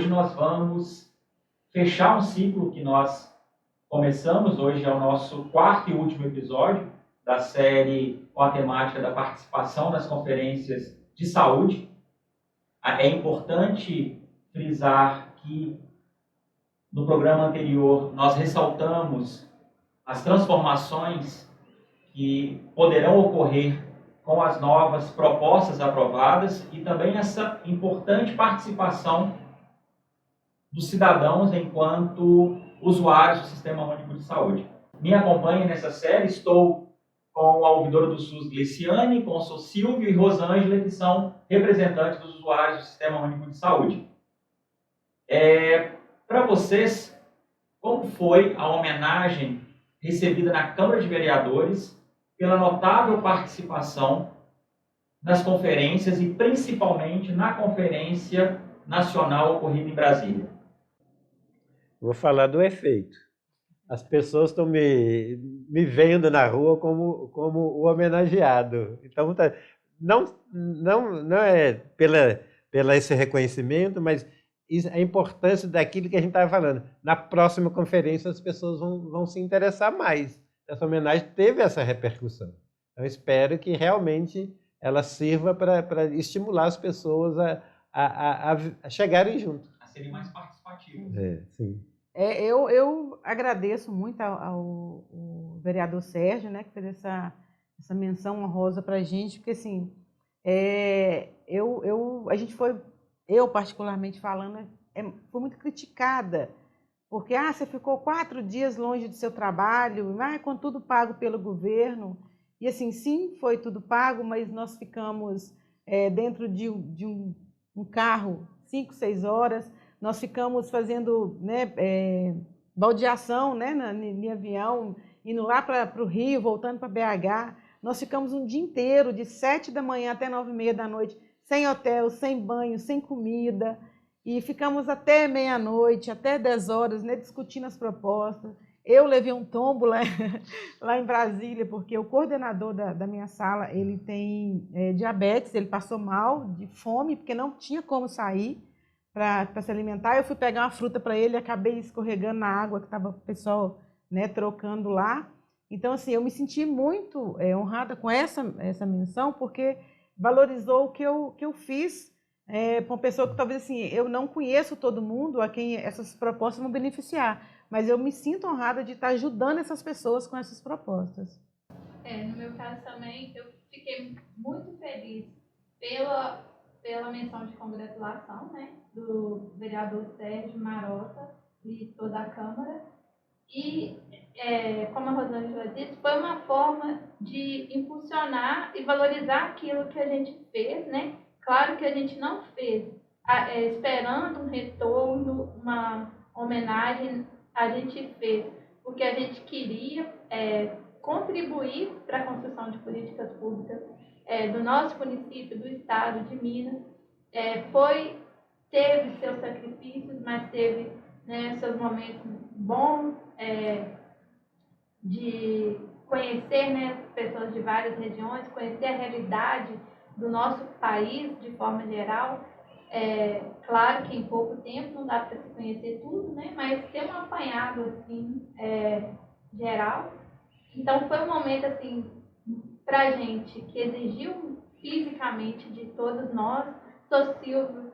hoje nós vamos fechar um ciclo que nós começamos. Hoje é o nosso quarto e último episódio da série com a temática da participação nas conferências de saúde. É importante frisar que no programa anterior nós ressaltamos as transformações que poderão ocorrer com as novas propostas aprovadas e também essa importante participação dos cidadãos enquanto usuários do Sistema Único de Saúde. Me acompanhe nessa série, estou com a ouvidora do SUS Gliciane, com o Sr. Silvio e Rosângela, que são representantes dos usuários do Sistema Único de Saúde. Para vocês, como foi a homenagem recebida na Câmara de Vereadores pela notável participação nas conferências e principalmente na Conferência Nacional ocorrida em Brasília? Vou falar do efeito. As pessoas estão me vendo na rua como o homenageado. Então, não é pela esse reconhecimento, mas a importância daquilo que a gente estava falando. Na próxima conferência, as pessoas vão se interessar mais. Essa homenagem teve essa repercussão. Então, espero que realmente ela sirva para estimular as pessoas a chegarem junto. A serem mais participativas. Sim. Eu agradeço muito ao vereador Sérgio, né, que fez essa menção honrosa para a gente, porque assim, eu particularmente falando, fui muito criticada, porque você ficou 4 dias longe do seu trabalho, com tudo pago pelo governo. E assim, sim, foi tudo pago, mas nós ficamos dentro de um carro 5, 6 horas. Nós ficamos fazendo baldeação, né, em avião, indo lá para o Rio, voltando para BH. Nós ficamos um dia inteiro, de 7 da manhã até 9h30 da noite, sem hotel, sem banho, sem comida. E ficamos até meia-noite, até 10 horas, né, discutindo as propostas. Eu levei um tombo lá em Brasília, porque o coordenador da minha sala, ele tem diabetes, ele passou mal de fome, porque não tinha como sair para se alimentar. Eu fui pegar uma fruta para ele e acabei escorregando na água que estava o pessoal, né, trocando lá. Então, assim, eu me senti muito honrada com essa menção, porque valorizou o que eu fiz para uma pessoa que talvez assim, eu não conheço todo mundo a quem essas propostas vão beneficiar, mas eu me sinto honrada de estar ajudando essas pessoas com essas propostas. No meu caso também, eu fiquei muito feliz pela menção de congratulação, né, do vereador Sérgio Marota e toda a Câmara. E, como a Rosângela disse, foi uma forma de impulsionar e valorizar aquilo que a gente fez, né? Claro que a gente não fez esperando um retorno, uma homenagem, a gente fez porque a gente queria contribuir para a construção de políticas públicas do nosso município, do estado de Minas. Teve seus sacrifícios, mas teve, né, seus momentos bons de conhecer, né, pessoas de várias regiões, conhecer a realidade do nosso país de forma geral. Claro que em pouco tempo não dá para se conhecer tudo, né, mas ter um apanhado assim, geral. Então foi um momento assim, para a gente que exigiu fisicamente de todos nós. Sou Silvio,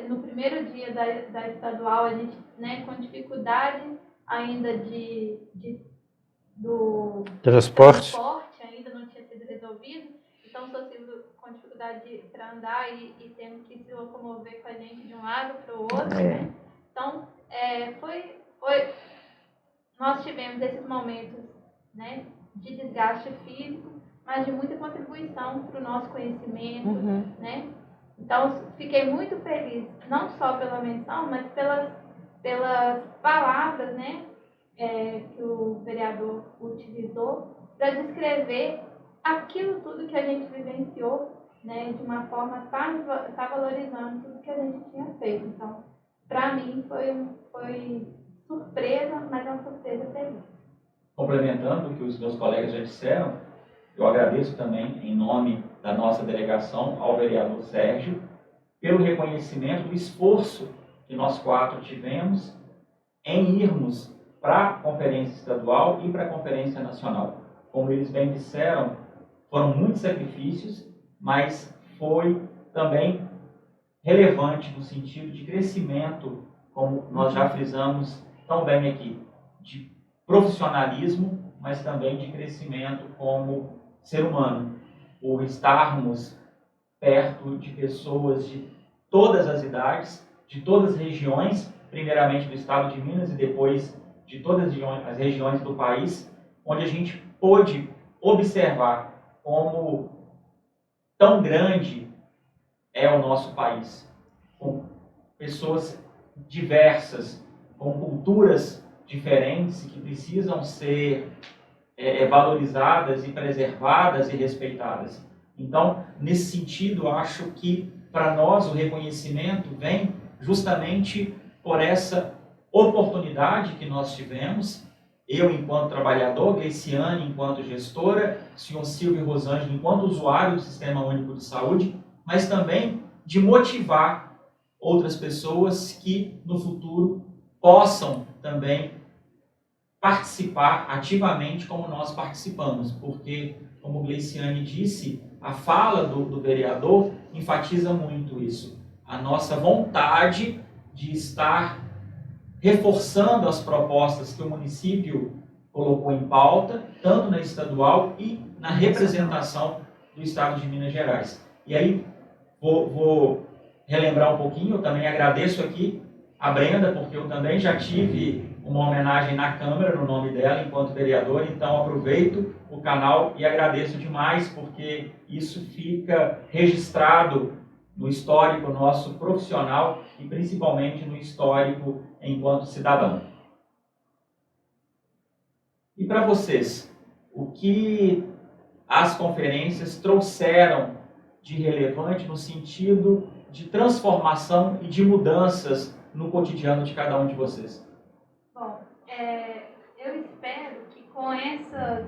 no primeiro dia da estadual, a gente, né, com dificuldade ainda do transporte ainda não tinha sido resolvido, então sou Silvio com dificuldade para andar e tendo que se locomover com a gente de um lado para o outro, né? Então nós tivemos esses momentos, né, de desgaste físico, mas de muita contribuição para o nosso conhecimento, né? Então, fiquei muito feliz, não só pela menção, mas pelas palavras, né, que o vereador utilizou para descrever aquilo tudo que a gente vivenciou, né, de uma forma tá valorizando tudo que a gente tinha feito. Então, para mim, foi surpresa, mas é uma surpresa feliz. Complementando o que os meus colegas já disseram, eu agradeço também, em nome da nossa delegação, ao vereador Sérgio pelo reconhecimento do esforço que nós 4 tivemos em irmos para a Conferência Estadual e para a Conferência Nacional. Como eles bem disseram, foram muitos sacrifícios, mas foi também relevante no sentido de crescimento, como nós já frisamos tão bem aqui, de profissionalismo, mas também de crescimento como ser humano. Por estarmos perto de pessoas de todas as idades, de todas as regiões, primeiramente do estado de Minas e depois de todas as regiões do país, onde a gente pôde observar como tão grande é o nosso país, com pessoas diversas, com culturas diferentes que precisam ser valorizadas e preservadas e respeitadas. Então, nesse sentido, acho que para nós o reconhecimento vem justamente por essa oportunidade que nós tivemos, eu enquanto trabalhador, Gleiciane enquanto gestora, o senhor Silvio e Rosângela enquanto usuário do Sistema Único de Saúde, mas também de motivar outras pessoas que no futuro possam também participar ativamente como nós participamos, porque, como Gleiciane disse, a fala do vereador enfatiza muito isso. A nossa vontade de estar reforçando as propostas que o município colocou em pauta, tanto na estadual e na representação do Estado de Minas Gerais. E aí, vou relembrar um pouquinho, eu também agradeço aqui a Brenda, porque eu também já tive uma homenagem na Câmara no nome dela enquanto vereador, então aproveito o canal e agradeço demais, porque isso fica registrado no histórico nosso profissional e principalmente no histórico enquanto cidadão. E para vocês, o que as conferências trouxeram de relevante no sentido de transformação e de mudanças no cotidiano de cada um de vocês? Bom, eu espero que com essas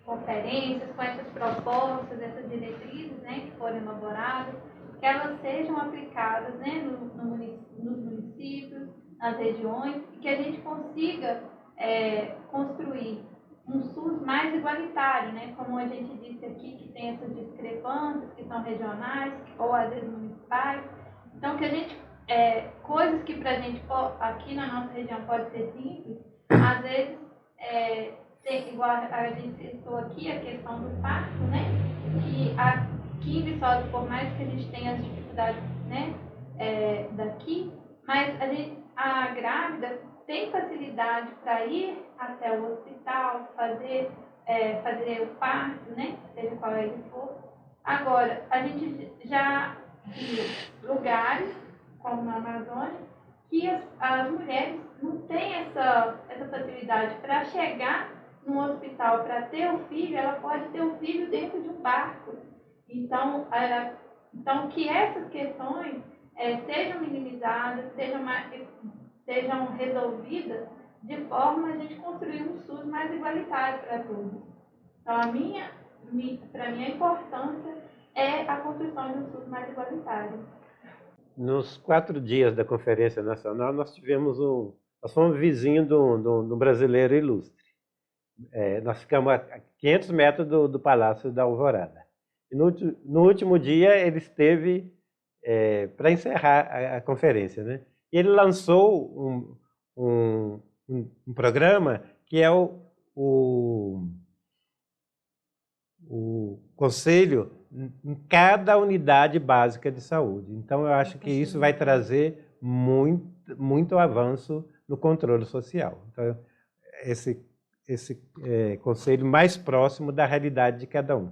conferências, com essas propostas, essas diretrizes, né, que foram elaboradas, que elas sejam aplicadas, né, nos municípios, nas regiões, e que a gente consiga construir um SUS mais igualitário, né, como a gente disse aqui, que tem essas discrepâncias, que são regionais, ou às vezes municipais. Então, que a gente, coisas que para a gente, aqui na nossa região, pode ser simples, às vezes, igual a gente citou aqui, a questão do parto, né? Que aqui em Viçosa, por mais que a gente tenha as dificuldades, né, daqui, mas a grávida tem facilidade para ir até o hospital, fazer o parto, né? Seja qual ele for. Agora, a gente já viu lugares, como na Amazônia, que as mulheres não têm essa facilidade para chegar no hospital para ter o filho, ela pode ter o filho dentro de um barco. Então que essas questões sejam minimizadas, sejam resolvidas de forma a gente construir um SUS mais igualitário para todos. Então, para mim, a importância é a construção de um SUS mais igualitário. Nos 4 dias da Conferência Nacional, nós fomos vizinho de um brasileiro ilustre. Nós ficamos a 500 metros do Palácio da Alvorada. E no último dia, ele esteve para encerrar a conferência, né? E ele lançou um programa que é o conselho em cada unidade básica de saúde. Então, eu acho que isso vai trazer muito avanço no controle social. Então, esse conselho mais próximo da realidade de cada um.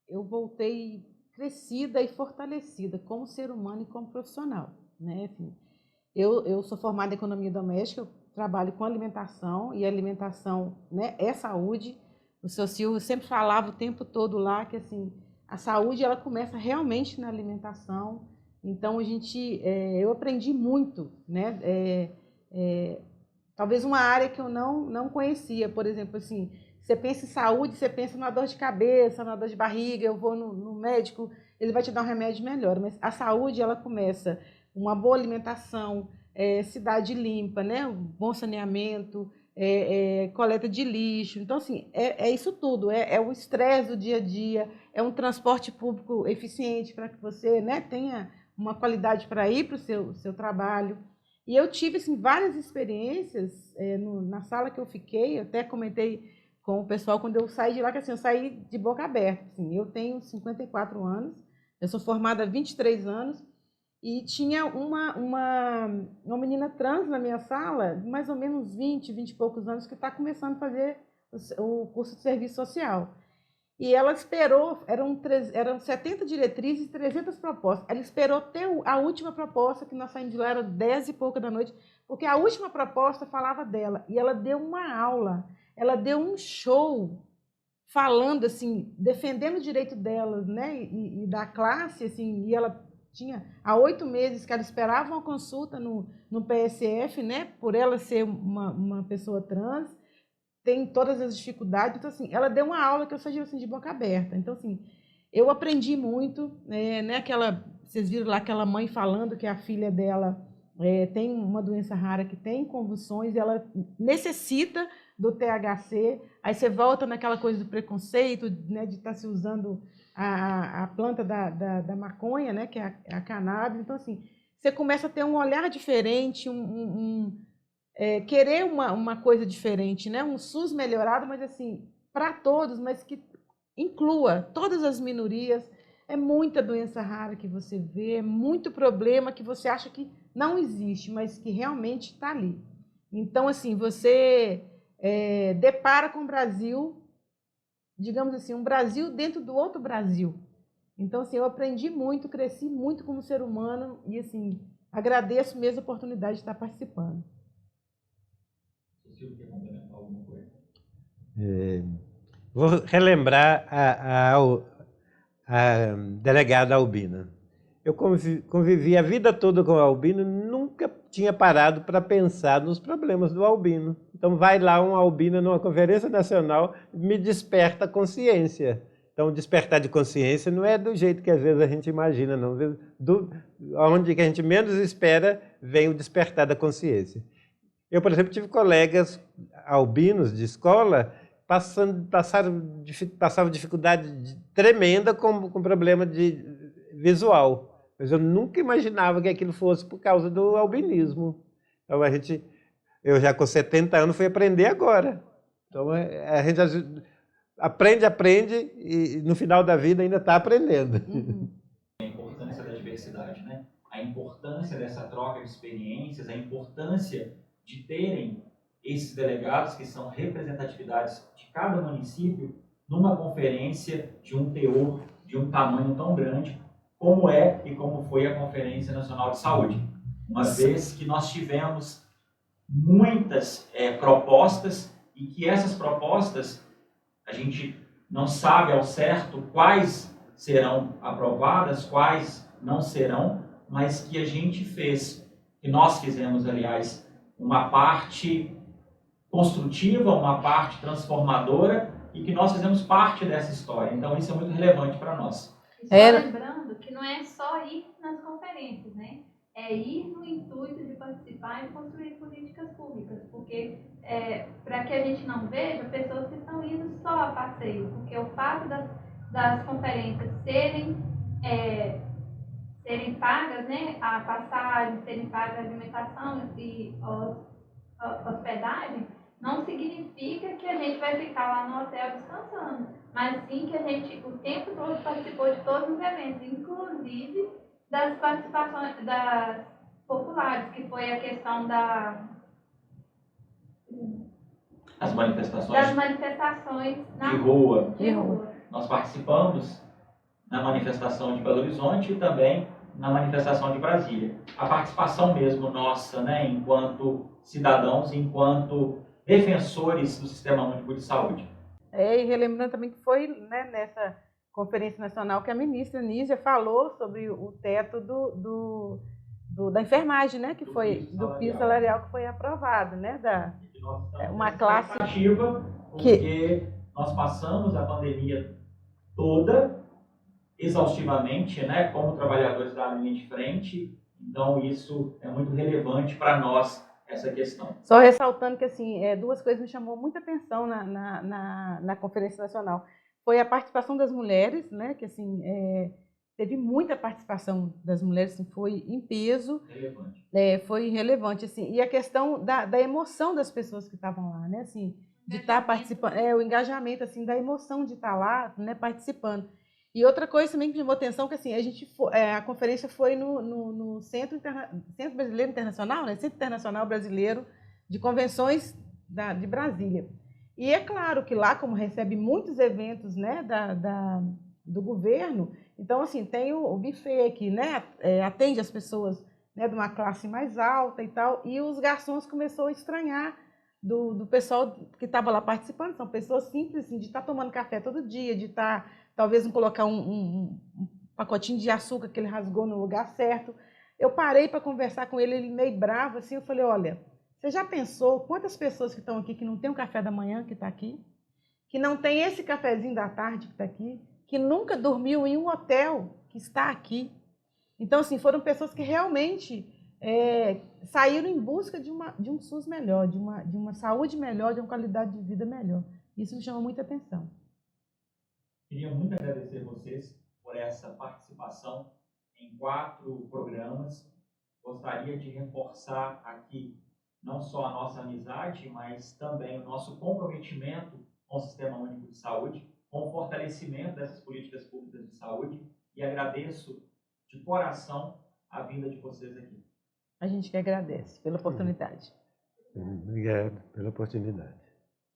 Eu voltei crescida e fortalecida como ser humano e como profissional, né? Enfim, eu sou formada em economia doméstica, eu trabalho com alimentação, e alimentação, né, é saúde. O seu Silvio sempre falava o tempo todo lá que assim, a saúde ela começa realmente na alimentação. Então eu aprendi muito, né? Talvez uma área que eu não conhecia, por exemplo, assim, Você pensa em saúde, você pensa numa dor de cabeça, numa dor de barriga, eu vou no médico, ele vai te dar um remédio melhor. Mas a saúde, ela começa uma boa alimentação, cidade limpa, né? Um bom saneamento, coleta de lixo. Então, assim, é isso tudo. É o estresse do dia a dia, é um transporte público eficiente para que você, né, tenha uma qualidade para ir para o seu trabalho. E eu tive assim, várias experiências na sala que eu fiquei, eu até comentei com o pessoal quando eu saí de lá, que assim, eu saí de boca aberta. Assim, eu tenho 54 anos, eu sou formada há 23 anos, e tinha uma menina trans na minha sala, mais ou menos 20 e poucos anos, que está começando a fazer o curso de serviço social. E ela esperou, eram 70 diretrizes e 300 propostas. Ela esperou até a última proposta, que nós saímos de lá, era 10 e pouca da noite, porque a última proposta falava dela. E ela deu uma aula, ela deu um show, falando, assim, defendendo o direito dela, né, e da classe, assim, e ela tinha há 8 meses que ela esperava uma consulta no PSF, né, por ela ser uma pessoa trans, tem todas as dificuldades. Então, assim, ela deu uma aula que eu saí assim, de boca aberta. Então, assim, eu aprendi muito, né, vocês viram lá aquela mãe falando que a filha dela tem uma doença rara que tem convulsões, e ela necessita do THC, aí você volta naquela coisa do preconceito, né, de estar se usando a planta da maconha, né, que é a cannabis. Então, assim, você começa a ter um olhar diferente, querer uma coisa diferente, né? Um SUS melhorado, mas assim, para todos, mas que inclua todas as minorias. É muita doença rara que você vê, é muito problema que você acha que não existe, mas que realmente está ali. Então, assim, você depara com o Brasil, digamos assim, um Brasil dentro do outro Brasil. Então, assim, eu aprendi muito, cresci muito como ser humano e, assim, agradeço mesmo a oportunidade de estar participando. Silvio, quer complementar alguma coisa? Vou relembrar a delegada Albina. Eu convivi a vida toda com o albino, nunca tinha parado para pensar nos problemas do albino. Então vai lá um albino numa conferência nacional, me desperta a consciência. Então despertar de consciência não é do jeito que às vezes a gente imagina, não. Onde que a gente menos espera, vem o despertar da consciência. Eu, por exemplo, tive colegas albinos de escola passavam dificuldade tremenda com problema de visual. Mas eu nunca imaginava que aquilo fosse por causa do albinismo. Então eu já com 70 anos fui aprender agora. Então a gente aprende e no final da vida ainda está aprendendo. Uhum. A importância da diversidade, né? A importância dessa troca de experiências, a importância de terem esses delegados que são representatividades de cada município numa conferência de um teor, de um tamanho tão grande como é e como foi a Conferência Nacional de Saúde. Uma vez que nós tivemos muitas propostas e que essas propostas a gente não sabe ao certo quais serão aprovadas, quais não serão, mas que a gente fez, que nós fizemos, aliás, uma parte construtiva, uma parte transformadora e que nós fizemos parte dessa história. Então, isso é muito relevante para nós. Só lembrando que não é só ir nas conferências, né? É ir no intuito de participar e construir políticas públicas, porque para que a gente não veja pessoas que estão indo só a passeio, porque o fato das conferências serem pagas, né, a passagem, serem pagas a alimentação e hospedagem, não significa que a gente vai ficar lá no hotel descansando, mas sim que a gente o tempo todo participou de todos os eventos, inclusive das participações das populares, que foi a questão das manifestações de rua. De rua. Nós participamos na manifestação de Belo Horizonte e também na manifestação de Brasília. A participação mesmo nossa, né, enquanto cidadãos, enquanto defensores do Sistema Único de Saúde. E relembrando também que foi, né, nessa Conferência Nacional que a ministra Nízia falou sobre o teto da enfermagem, né, que foi do piso salarial que foi aprovado, né, uma classe ativa porque nós passamos a pandemia toda exaustivamente, né, como trabalhadores da linha de frente, então isso é muito relevante para nós, essa questão. Só ressaltando que, assim, duas coisas me chamou muita atenção na Conferência Nacional. Foi a participação das mulheres, né, que, assim, teve muita participação das mulheres, assim, foi em peso. Relevante. Foi relevante, assim, e a questão da emoção das pessoas que estavam lá, né, assim, de estar participando, o engajamento, assim, da emoção de estar lá, né, participando. E outra coisa também que me chamou atenção, que assim, a conferência foi no Centro Brasileiro Internacional, né, Centro Internacional Brasileiro de Convenções de Brasília. E é claro que lá, como recebe muitos eventos, né, do governo, então, assim, tem o buffet aqui, né, atende as pessoas, né, de uma classe mais alta e tal, e os garçons começaram a estranhar do pessoal que estava lá participando, são pessoas simples, assim, de estar tomando café todo dia, de estar, talvez, não colocar um pacotinho de açúcar que ele rasgou no lugar certo. Eu parei para conversar com ele, ele meio bravo, assim, eu falei, olha, você já pensou quantas pessoas que estão aqui que não tem um café da manhã que está aqui, que não tem esse cafezinho da tarde que está aqui, que nunca dormiu em um hotel que está aqui? Então, assim, foram pessoas que realmente saíram em busca de um SUS melhor, de uma saúde melhor, de uma qualidade de vida melhor. Isso me chamou muita atenção. Queria muito agradecer vocês por essa participação em 4 programas. Gostaria de reforçar aqui não só a nossa amizade, mas também o nosso comprometimento com o Sistema Único de Saúde, com o fortalecimento dessas políticas públicas de saúde, e agradeço de coração a vinda de vocês aqui. A gente que agradece pela oportunidade. Obrigado pela oportunidade.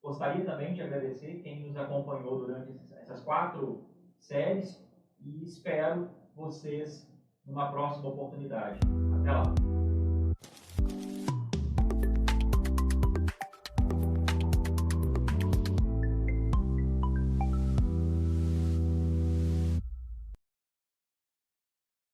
Gostaria também de agradecer quem nos acompanhou durante essas 4 séries e espero vocês numa próxima oportunidade. Até lá!